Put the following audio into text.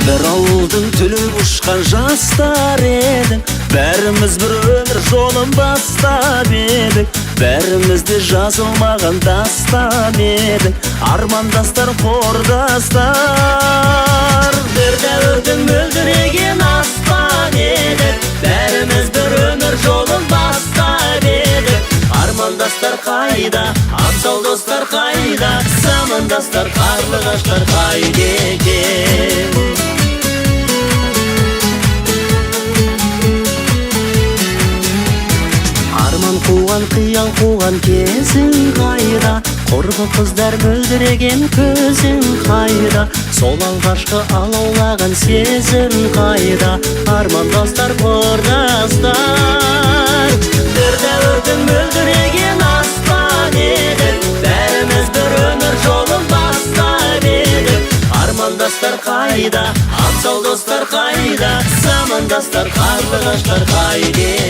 Bir ауылдың түлеп ұшқан жастар едік, бәріміз бір өмір жолын бастап едік. Бәрімізде жазылмаған дастан едік, армандастар, қордастар. Bir дәуірдің мөлдіреген аспан едік, бәріміз бір өмір жолын бастап едік. Армандастар қайда, абзал достар қайда, замандастар, қарлығаштар қайда екен? Арман қуған, қиял қуған кезің қайда, құрбы қыздар мөлдіреген көзің қайда, сол алғашқы алаулаған сезім қайда, армандастар, қордастар. Bir дәуірдің мөлдіреген аспан едік, бәріміз бір өмір жолын бастап едік. Армандастар қайда, абзал достар қайда, замандастар, қарлығаштар қайда?